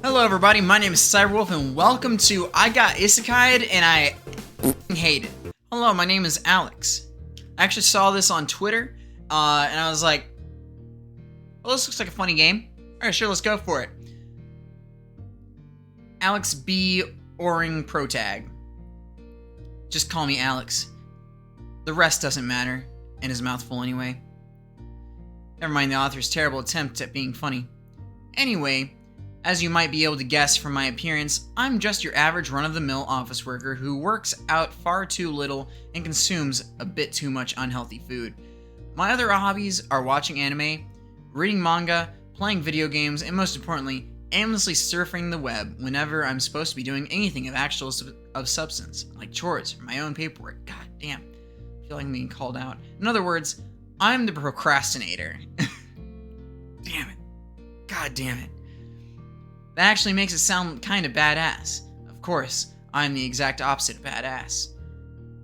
Hello everybody, my name is Cyberwolf and welcome to I Got Isekai'd and I hate it. Hello, my name is Alex. I actually saw this on Twitter and I was like, well, this looks like a funny game. Alright, sure, let's go for it. Alex B. Oring Protag. Just call me Alex. The rest doesn't matter. And his mouthful anyway. Never mind the author's terrible attempt at being funny. Anyway, as you might be able to guess from my appearance, I'm just your average run-of-the-mill office worker who works out far too little and consumes a bit too much unhealthy food. My other hobbies are watching anime, reading manga, playing video games, and most importantly, aimlessly surfing the web whenever I'm supposed to be doing anything of substance, like chores or my own paperwork. God damn, I feel like I'm being called out. In other words, I'm the procrastinator. Damn it. God damn it. That actually makes it sound kind of badass. Of course, I'm the exact opposite of badass.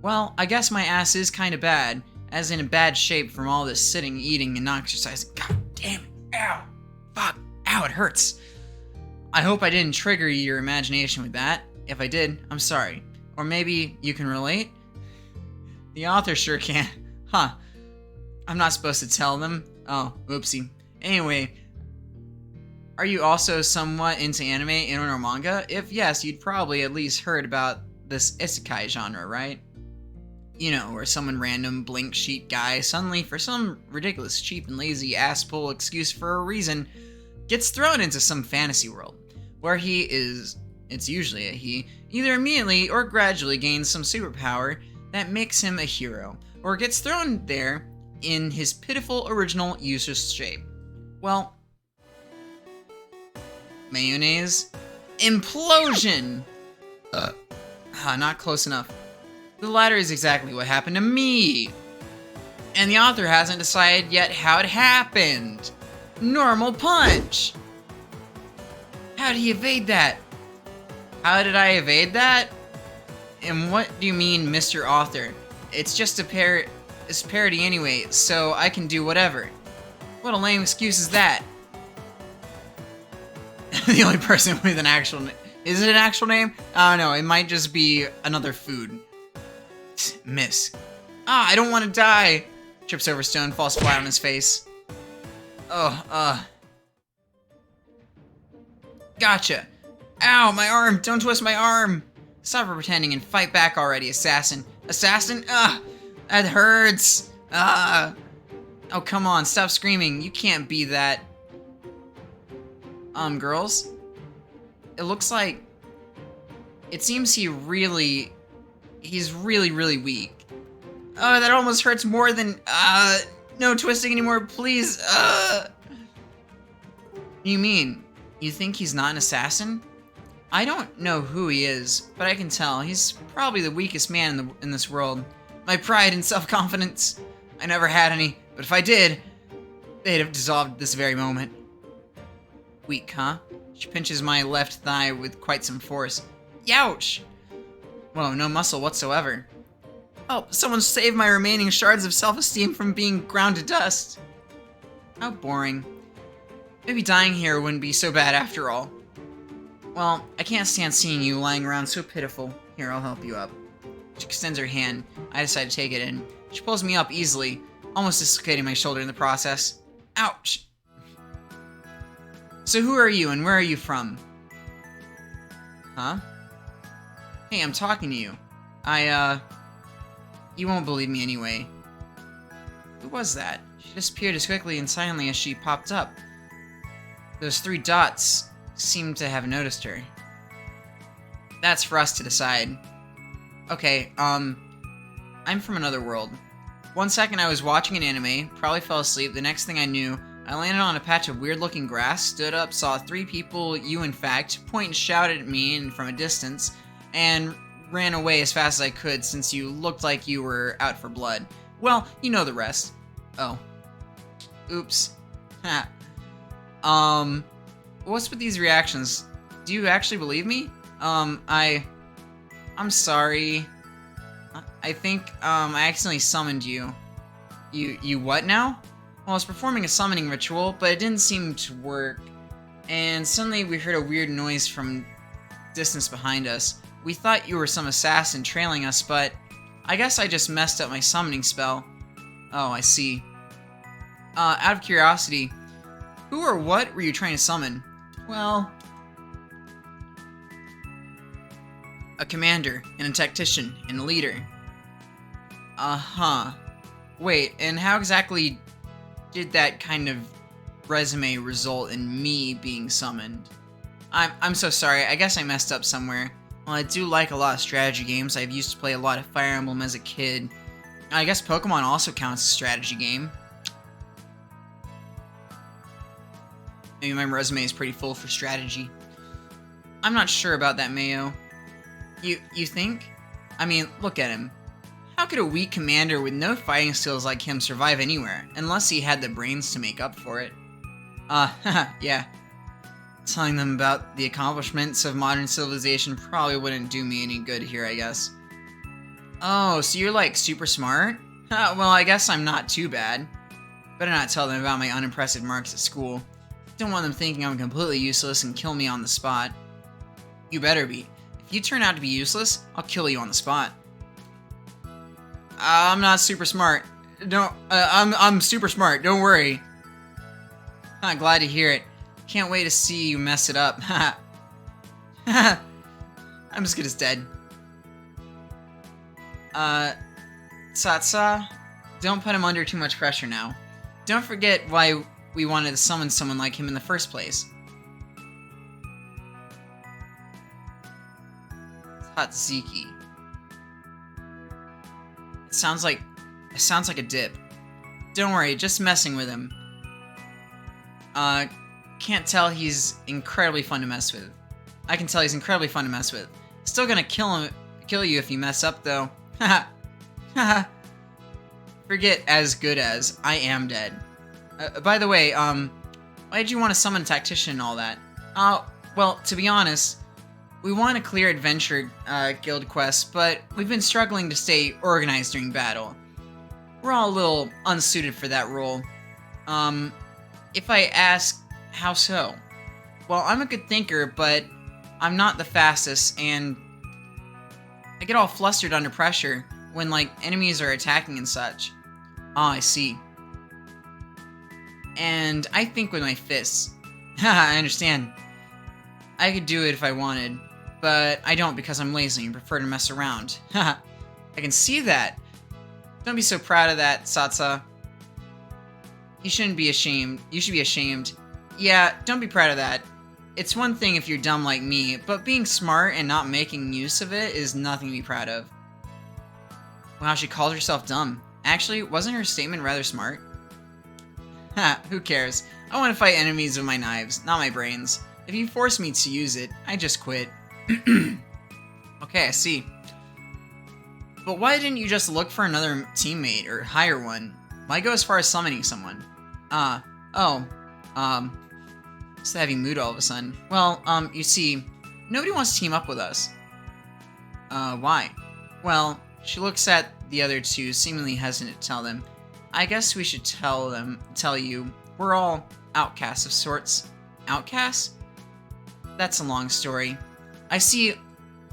Well, I guess my ass is kind of bad, as in a bad shape from all this sitting, eating, and not exercising. God damn it. Ow. Fuck. Ow, it hurts. I hope I didn't trigger your imagination with that. If I did, I'm sorry. Or maybe you can relate? The author sure can. Huh. I'm not supposed to tell them? Oh, oopsie. Anyway, are you also somewhat into anime and or manga? If yes, you'd probably at least heard about this isekai genre, right? You know, where someone random blank sheet guy suddenly, for some ridiculous, cheap and lazy ass-pull excuse for a reason, gets thrown into some fantasy world, where it's usually a he, either immediately or gradually gains some superpower that makes him a hero, or gets thrown there in his pitiful original useless shape. Well, mayonnaise? Implosion! Not close enough. The latter is exactly what happened to me. And the author hasn't decided yet how it happened. Normal punch! How did he evade that? How did I evade that? And what do you mean, Mr. Author? It's just a parody anyway, so I can do whatever. What a lame excuse is that? The only person with an actual name. Is it an actual name? I don't know, it might just be another food. Miss. I don't want to die! Trips over stone, falls flat on his face. Gotcha! Ow, my arm! Don't twist my arm! Stop pretending and fight back already, assassin. Assassin? That hurts! Oh, come on, stop screaming. You can't be that. Girls? It looks like... It seems he's really, really weak. Oh, that almost hurts more than... No twisting anymore, please. You mean, you think he's not an assassin? I don't know who he is, but I can tell he's probably the weakest man in this world. My pride and self-confidence. I never had any, but if I did, they'd have dissolved this very moment. Weak, huh? She pinches my left thigh with quite some force. Youch! Whoa, no muscle whatsoever. Oh, someone save my remaining shards of self-esteem from being ground to dust. How boring. Maybe dying here wouldn't be so bad after all. Well, I can't stand seeing you lying around so pitiful. Here, I'll help you up. She extends her hand. I decide to take it in. She pulls me up easily, almost dislocating my shoulder in the process. Ouch! So who are you and where are you from? Huh? Hey, I'm talking to you. You won't believe me anyway. Who was that? She disappeared as quickly and silently as she popped up. Those 3 dots seemed to have noticed her. That's for us to decide. Okay, I'm from another world. One second I was watching an anime, probably fell asleep. The next thing I knew, I landed on a patch of weird-looking grass, stood up, saw 3 people, you in fact, point and shouted at me and from a distance, and ran away as fast as I could since you looked like you were out for blood. Well, you know the rest. Oh. Oops. Ha. What's with these reactions? Do you actually believe me? I'm sorry. I think, I accidentally summoned you. You what now? Well, I was performing a summoning ritual, but it didn't seem to work. and suddenly we heard a weird noise from distance behind us. We thought you were some assassin trailing us, but I guess I just messed up my summoning spell. Oh, I see. Out of curiosity, who or what were you trying to summon? Well, a commander, and a tactician, and a leader. Uh-huh. Wait, and how exactly did that kind of resume result in me being summoned? I'm so sorry, I guess I messed up somewhere. Well, I do like a lot of strategy games. I've used to play a lot of Fire Emblem as a kid. I guess Pokemon also counts as a strategy game. Maybe my resume is pretty full for strategy. I'm not sure about that, Mayo. You think? I mean, look at him. How could a weak commander with no fighting skills like him survive anywhere, unless he had the brains to make up for it? Yeah. Telling them about the accomplishments of modern civilization probably wouldn't do me any good here, I guess. Oh, so you're like super smart? Well, I guess I'm not too bad. Better not tell them about my unimpressive marks at school. Don't want them thinking I'm completely useless and kill me on the spot. You better be. If you turn out to be useless, I'll kill you on the spot. I'm not super smart. I'm super smart, don't worry. Glad to hear it. Can't wait to see you mess it up. I'm as good as dead. Satsa, don't put him under too much pressure now. Don't forget why we wanted to summon someone like him in the first place. Tatsiki. It sounds like a dip. Don't worry, just messing with him. Can't tell he's incredibly fun to mess with. I can tell he's incredibly fun to mess with. Still gonna kill you if you mess up though. Haha. Forget as good as. I am dead. By the way, why did you want to summon a tactician and all that? Well, to be honest, we want to clear adventure guild quests, but we've been struggling to stay organized during battle. We're all a little unsuited for that role. If I ask, how so? Well, I'm a good thinker, but I'm not the fastest, and I get all flustered under pressure when, like, enemies are attacking and such. I see. And I think with my fists. Haha, I understand. I could do it if I wanted, but I don't because I'm lazy and prefer to mess around. Haha, I can see that. Don't be so proud of that, Satsa. You shouldn't be ashamed. You should be ashamed. Yeah, don't be proud of that. It's one thing if you're dumb like me, but being smart and not making use of it is nothing to be proud of. Wow, she called herself dumb. Actually, wasn't her statement rather smart? Ha, who cares? I want to fight enemies with my knives, not my brains. If you force me to use it, I just quit. Okay, I see. But why didn't you just look for another teammate or hire one? Why go as far as summoning someone? It's a heavy mood all of a sudden. Well, you see, nobody wants to team up with us. Why? Well, she looks at the other two, seemingly hesitant to tell them. I guess we should tell you, we're all outcasts of sorts. Outcasts? That's a long story. I see,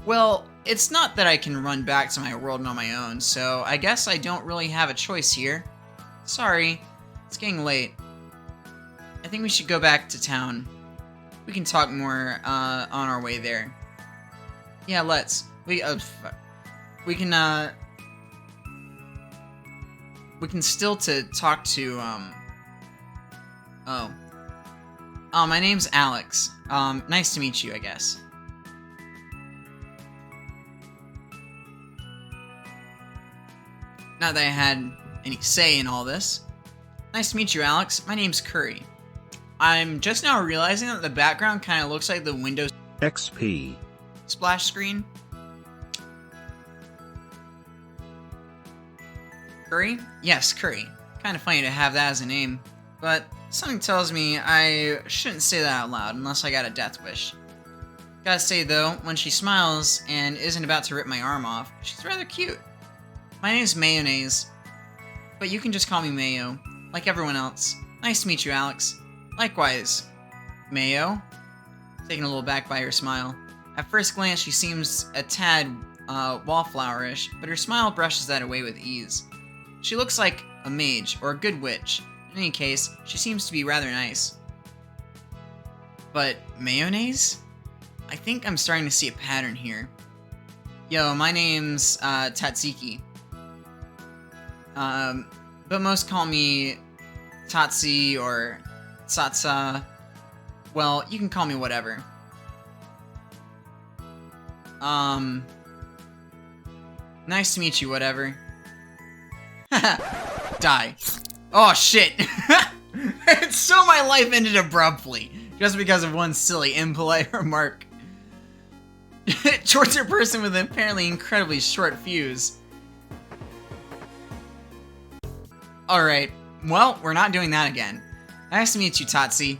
well, it's not that I can run back to my world on my own, so I guess I don't really have a choice here. Sorry, it's getting late. I think we should go back to town. We can talk more on our way there. Yeah, let's. We can still talk to my name's Alex. Nice to meet you, I guess. Not that I had any say in all this. Nice to meet you, Alex. My name's Curry. I'm just now realizing that the background kind of looks like the Windows XP splash screen. Curry? Yes, Curry. Kind of funny to have that as a name, but something tells me I shouldn't say that out loud unless I got a death wish. Gotta say though, when she smiles and isn't about to rip my arm off, she's rather cute. My name's Mayonnaise, but you can just call me Mayo, like everyone else. Nice to meet you, Alex. Likewise. Mayo? Taken a little back by her smile. At first glance, she seems a tad wallflowerish, but her smile brushes that away with ease. She looks like a mage or a good witch. In any case, she seems to be rather nice. But mayonnaise? I think I'm starting to see a pattern here. Yo, my name's Tatsiki. But most call me Tatsi or Tsatsa. Well, you can call me whatever. Nice to meet you, whatever. Die. Oh, shit. So my life ended abruptly, just because of one silly, impolite remark. Towards a person with an apparently incredibly short fuse. Alright, well, we're not doing that again. Nice to meet you, Tatsi.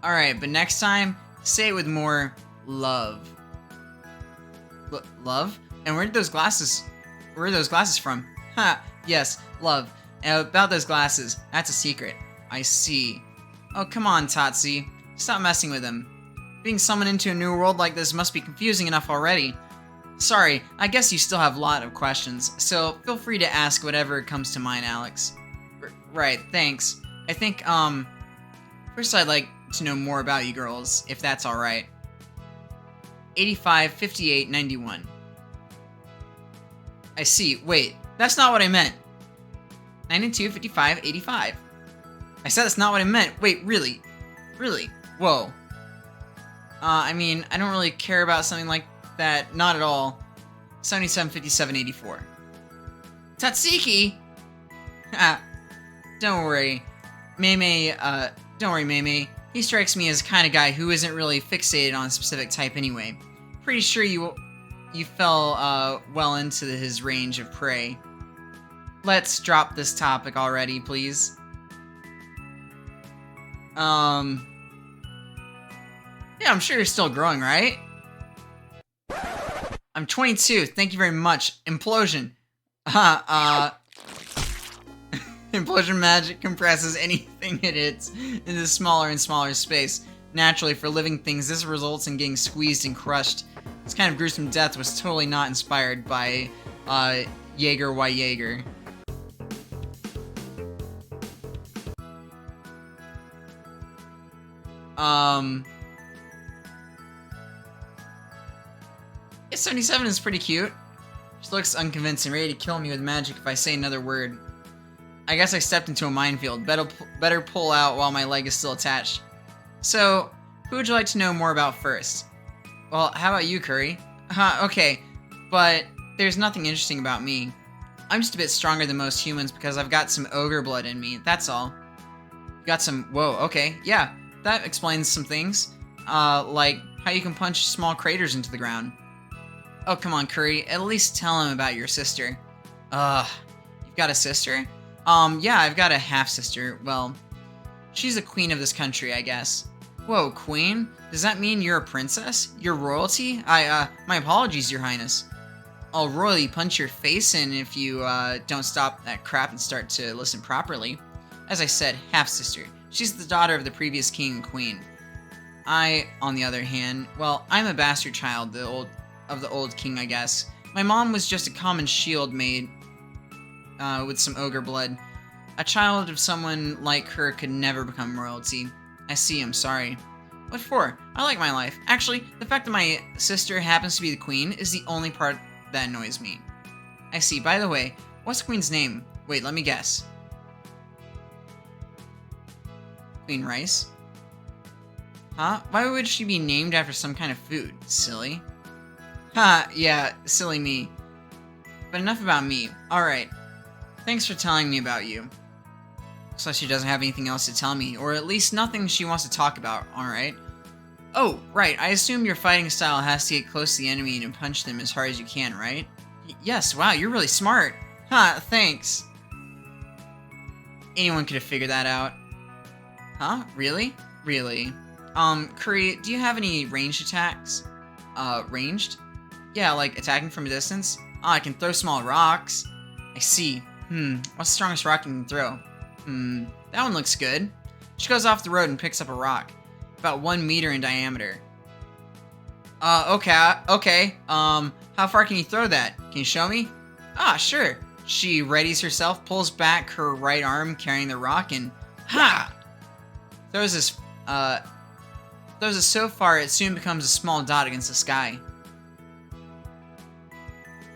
Alright, but next time, say it with more love. Love? And where are those glasses from? Ha, yes, love. And about those glasses, that's a secret. I see. Oh, come on, Tatsi. Stop messing with him. Being summoned into a new world like this must be confusing enough already. Sorry, I guess you still have a lot of questions, so feel free to ask whatever comes to mind, Alex. Right, thanks. I think, first I'd like to know more about you girls, if that's alright. 85, 58, 91. I see. Wait, that's not what I meant. 92, 55, 85. I said that's not what I meant. Wait, really? Really? Whoa. I mean, I don't really care about something like that. Not at all. 77, 57, 84. Tatsiki? Don't worry. Don't worry, Mei. He strikes me as the kind of guy who isn't really fixated on a specific type anyway. Pretty sure you fell, well into his range of prey. Let's drop this topic already, please. Yeah, I'm sure you're still growing, right? I'm 22, thank you very much. Implosion. Implosion magic compresses anything it hits into smaller and smaller space. Naturally, for living things, this results in getting squeezed and crushed. This kind of gruesome death was totally not inspired by, Jaeger y Jaeger. Yeah, 77 is pretty cute. She looks unconvincing, ready to kill me with magic if I say another word. I guess I stepped into a minefield. Better pull out while my leg is still attached. So, who would you like to know more about first? Well, how about you, Curry? Okay, but there's nothing interesting about me. I'm just a bit stronger than most humans because I've got some ogre blood in me, that's all. Got some... Whoa, okay, yeah, that explains some things. Like how you can punch small craters into the ground. Oh, come on, Curry, at least tell him about your sister. You've got a sister? Yeah, I've got a half-sister. Well, she's the queen of this country, I guess. Whoa, queen? Does that mean you're a princess? You're royalty? My apologies, your highness. I'll royally punch your face in if you, don't stop that crap and start to listen properly. As I said, half-sister. She's the daughter of the previous king and queen. I, on the other hand, well, I'm a bastard child, of the old king, I guess. My mom was just a common shield maid, with some ogre blood. A child of someone like her could never become royalty. I see, I'm sorry. What for? I like my life. Actually, the fact that my sister happens to be the queen is the only part that annoys me. I see. By the way, what's the queen's name? Wait, let me guess. Queen Rice? Huh? Why would she be named after some kind of food? Silly. Ha, yeah, silly me. But enough about me. Alright. Thanks for telling me about you. Looks like she doesn't have anything else to tell me, or at least nothing she wants to talk about, alright? Oh, right, I assume your fighting style has to get close to the enemy and punch them as hard as you can, right? Yes, wow, you're really smart. Huh, thanks. Anyone could have figured that out. Huh? Really? Really? Curry, do you have any ranged attacks? Ranged? Yeah, like attacking from a distance? I can throw small rocks. I see. What's the strongest rock you can throw? That one looks good. She goes off the road and picks up a rock, about 1 meter in diameter. Okay. How far can you throw that? Can you show me? Ah, sure. She readies herself, pulls back her right arm carrying the rock, and ha! Throws it so far it soon becomes a small dot against the sky.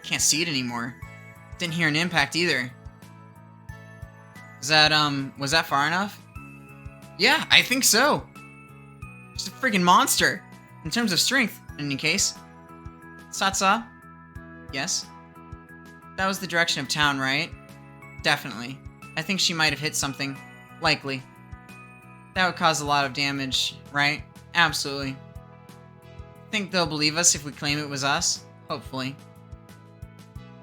Can't see it anymore. Didn't hear an impact either. Was that far enough? Yeah, I think so. Just a freaking monster. In terms of strength, in any case. Satsa? Yes? That was the direction of town, right? Definitely. I think she might have hit something. Likely. That would cause a lot of damage, right? Absolutely. Think they'll believe us if we claim it was us? Hopefully.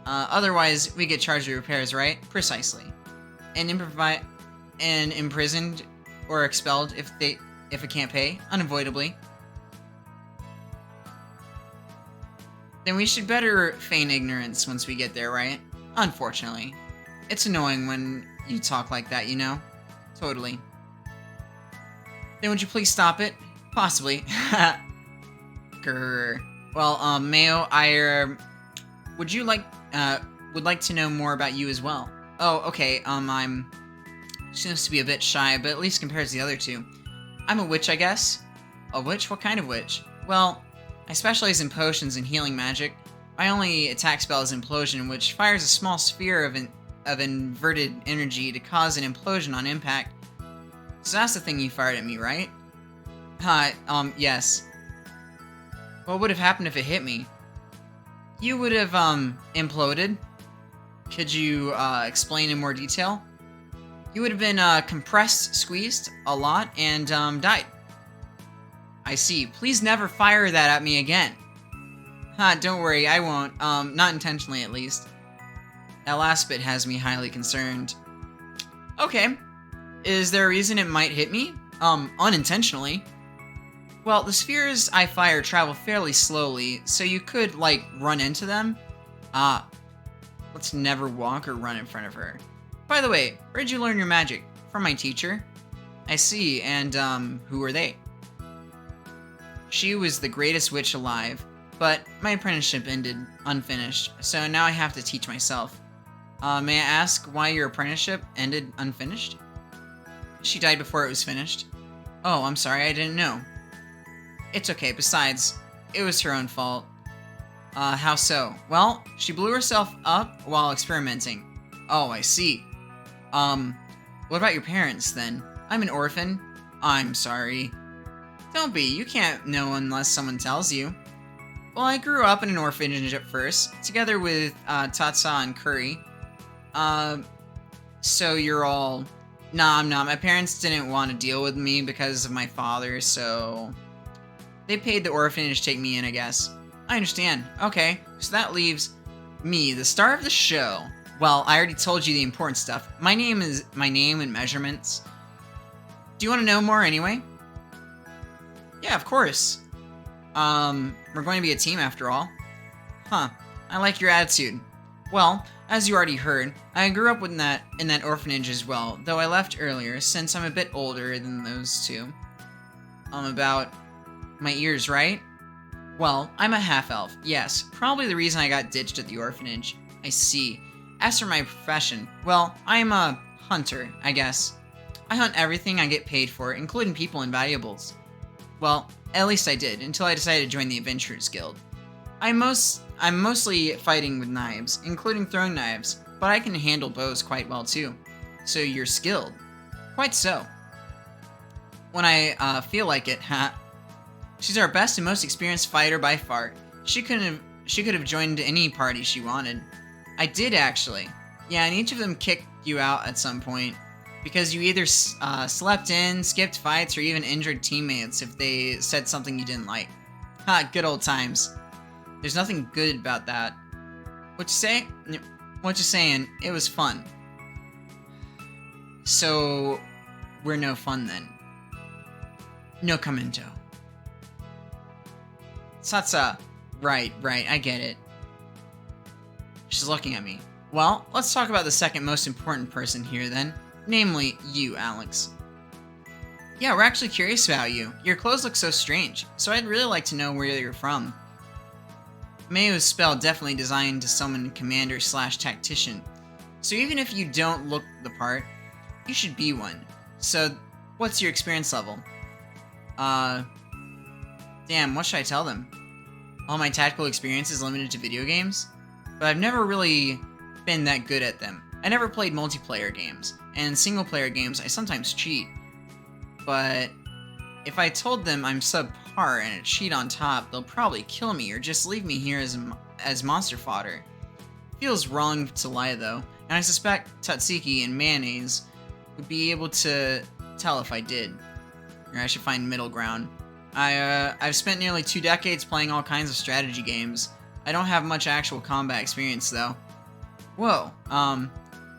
Otherwise, we get charged with repairs, right? Precisely. And imprisoned or expelled if it can't pay, unavoidably. Then we should better feign ignorance once we get there, right? Unfortunately. It's annoying when you talk like that, you know? Totally. Then would you please stop it? Possibly. Grr. Well, Mayo, I would like to know more about you as well. Oh, okay, she seems to be a bit shy, but at least compared to the other two. I'm a witch, I guess. A witch? What kind of witch? Well, I specialize in potions and healing magic. My only attack spell is Implosion, which fires a small sphere of inverted energy to cause an implosion on impact. So that's the thing you fired at me, right? Yes. What would have happened if it hit me? You would have, imploded. Could you, explain in more detail? You would have been, compressed, squeezed a lot, and, died. I see. Please never fire that at me again. Don't worry, I won't. Not intentionally, at least. That last bit has me highly concerned. Okay. Is there a reason it might hit me? Unintentionally. Well, the spheres I fire travel fairly slowly, so you could, like, run into them. Let's never walk or run in front of her. By the way, where'd you learn your magic? From my teacher. I see, and, who are they? She was the greatest witch alive, but my apprenticeship ended unfinished, so now I have to teach myself. May I ask why your apprenticeship ended unfinished? She died before it was finished. Oh, I'm sorry, I didn't know. It's okay, besides, it was her own fault. How so? Well, she blew herself up while experimenting. Oh, I see. What about your parents, then? I'm an orphan. I'm sorry. Don't be, you can't know unless someone tells you. Well, I grew up in an orphanage at first, together with, Tatsa and Curry. So you're all... Nah, my parents didn't want to deal with me because of my father, so... They paid the orphanage to take me in, I guess. I understand. Okay, so that leaves me, the star of the show. Well, I already told you the important stuff. My name and measurements. Do you want to know more anyway? Yeah, of course. We're going to be a team after all. Huh, I like your attitude. Well, as you already heard, I grew up in that orphanage as well, though I left earlier since I'm a bit older than those two. About my ears, right? Well, I'm a half-elf, yes. Probably the reason I got ditched at the orphanage. I see. As for my profession, well, I'm a hunter, I guess. I hunt everything I get paid for, including people and valuables. Well, at least I did, until I decided to join the Adventurers Guild. I'm mostly fighting with knives, including throwing knives, but I can handle bows quite well too. So you're skilled. Quite so. When I feel like it, She's our best and most experienced fighter by far. She could have joined any party she wanted. I did, actually. Yeah, and each of them kicked you out at some point. Because you either slept in, skipped fights, or even injured teammates if they said something you didn't like. Good old times. There's nothing good about that. What you say? What you saying? It was fun. So, we're no fun then. No commento. Satsa. Right, I get it. She's looking at me. Well, let's talk about the second most important person here then. Namely, you, Alex. Yeah, we're actually curious about you. Your clothes look so strange, so I'd really like to know where you're from. Mayo's spell definitely designed to summon commander/tactician, so even if you don't look the part, you should be one. So, what's your experience level? Damn, what should I tell them? All my tactical experience is limited to video games, but I've never really been that good at them. I never played multiplayer games, and in single-player games I sometimes cheat. But if I told them I'm subpar and a cheat on top, they'll probably kill me or just leave me here as monster fodder. Feels wrong to lie though, and I suspect Tzatziki and Mayonnaise would be able to tell if I did. Or I should find middle ground. I've spent nearly 2 decades playing all kinds of strategy games. I don't have much actual combat experience though. Whoa,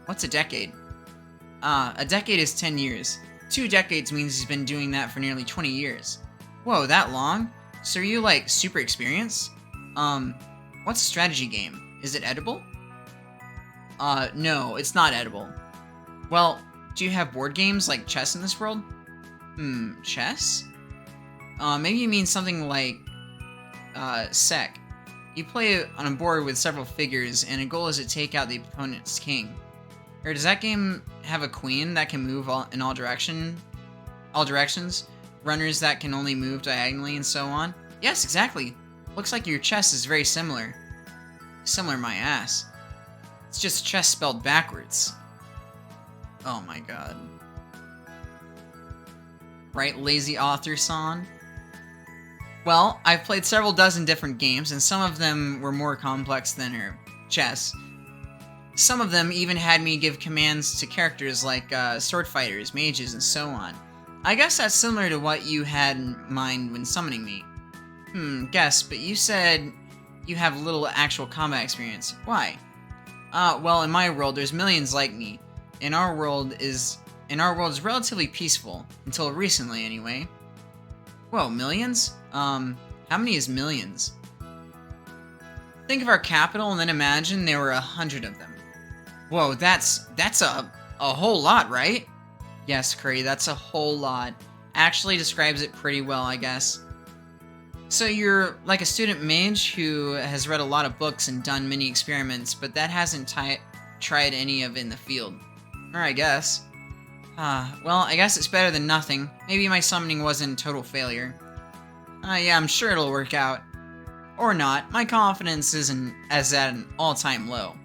what's a decade? A decade is 10 years. 2 decades means he's been doing that for nearly 20 years. Whoa, that long? So are you, like, super experienced? What's a strategy game? Is it edible? No, it's not edible. Well, do you have board games like chess in this world? Chess? Maybe you mean something like, Sec. You play on a board with several figures, and a goal is to take out the opponent's king. Or does that game have a queen that can move in all directions? Runners that can only move diagonally and so on? Yes, exactly. Looks like your chess is very similar. Similar my ass. It's just chess spelled backwards. Oh my god. Right, lazy author-san? Well, I've played several dozen different games, and some of them were more complex than her chess. Some of them even had me give commands to characters like sword fighters, mages, and so on. I guess that's similar to what you had in mind when summoning me. Guess, but you said you have little actual combat experience. Why? Well, in my world, there's millions like me. Our world is relatively peaceful, until recently anyway. Whoa, millions? How many is millions? Think of our capital and then imagine there were 100 of them. Whoa, that's a whole lot, right? Yes, Curry, that's a whole lot. Actually describes it pretty well, I guess. So you're like a student mage who has read a lot of books and done many experiments, but that hasn't tried any of it in the field. Or I guess. Well, I guess it's better than nothing. Maybe my summoning wasn't a total failure. Yeah, I'm sure it'll work out. Or not, my confidence isn't at an all-time low.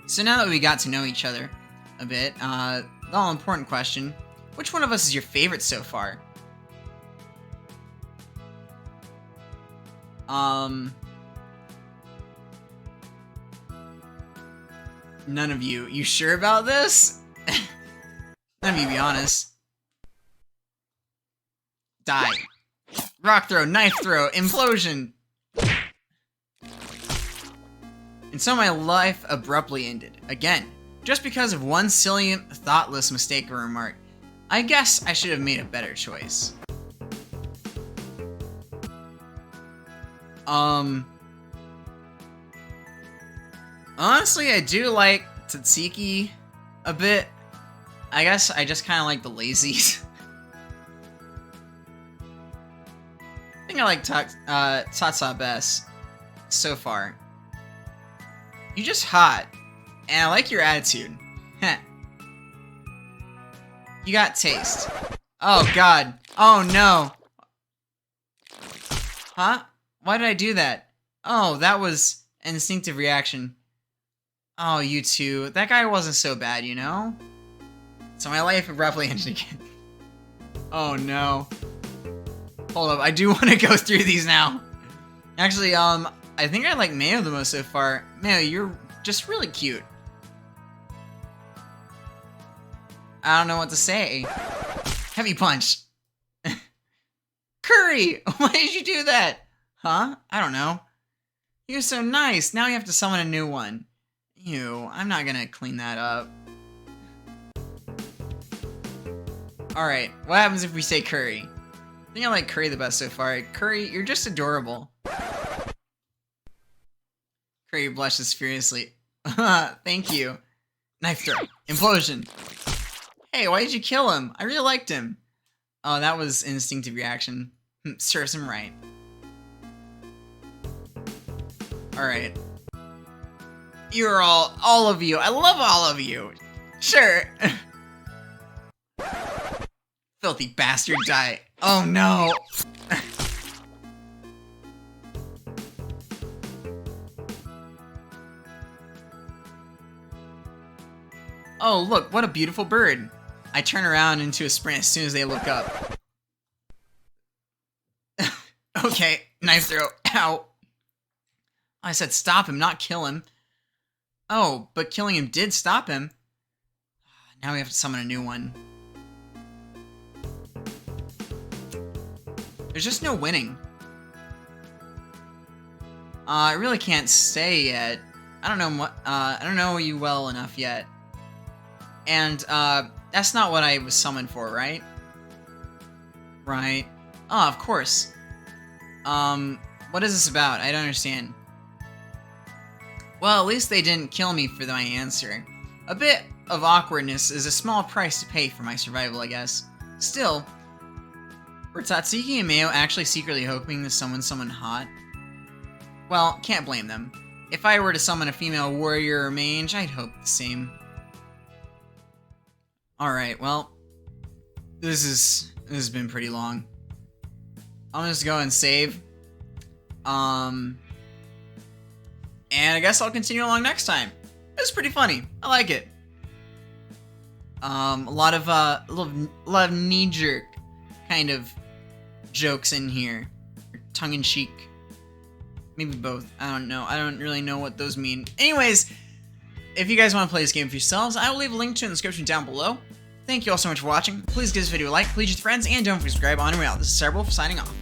So now that we got to know each other a bit, the all-important question, which one of us is your favorite so far? None of you. You sure about this? None of you be honest. Die. Rock throw, knife throw, implosion! And so my life abruptly ended. Again. Just because of one silly, thoughtless mistake or remark. I guess I should have made a better choice. Honestly, I do like Tzatziki a bit. I guess I just kind of like the lazies. I think I like Tsatsa best so far. You're just hot, and I like your attitude. Heh. You got taste. Oh god. Oh no. Huh? Why did I do that? Oh, that was an instinctive reaction. Oh, you two. That guy wasn't so bad, you know? So my life abruptly ended again. Oh no. Hold up, I do want to go through these now. Actually, I think I like Mayo the most so far. Mayo, you're just really cute. I don't know what to say. Heavy punch. Curry! Why did you do that? Huh? I don't know. He was so nice. Now we have to summon a new one. Ew, I'm not gonna clean that up. Alright, what happens if we say Curry? I think I like Curry the best so far. Curry, you're just adorable. Curry blushes furiously. Thank you. Knife throw. Implosion. Hey, why did you kill him? I really liked him. Oh, that was an instinctive reaction. Serves him right. Alright. You're all of you. I love all of you. Sure. Filthy bastard, die. Oh no. Oh, look, what a beautiful bird. I turn around into a sprint as soon as they look up. Okay, knife throw. Ow. I said stop him, not kill him. Oh, but killing him did stop him. Now we have to summon a new one. There's just no winning. I really can't say yet. I don't know you well enough yet. And, that's not what I was summoned for, right? Right. Oh, of course. What is this about? I don't understand. Well, at least they didn't kill me for my answer. A bit of awkwardness is a small price to pay for my survival, I guess. Still, were Tatsuki and Mayo actually secretly hoping to summon someone hot? Well, can't blame them. If I were to summon a female warrior or mage, I'd hope the same. Alright, well, this has been pretty long. I'm just go and save. And I guess I'll continue along next time. It was pretty funny. I like it. A lot of knee-jerk kind of jokes in here. Or tongue-in-cheek. Maybe both. I don't know. I don't really know what those mean. Anyways, if you guys want to play this game for yourselves, I will leave a link to it in the description down below. Thank you all so much for watching. Please give this video a like, please with your friends, and don't forget to subscribe on and out. This is Cerebral signing off.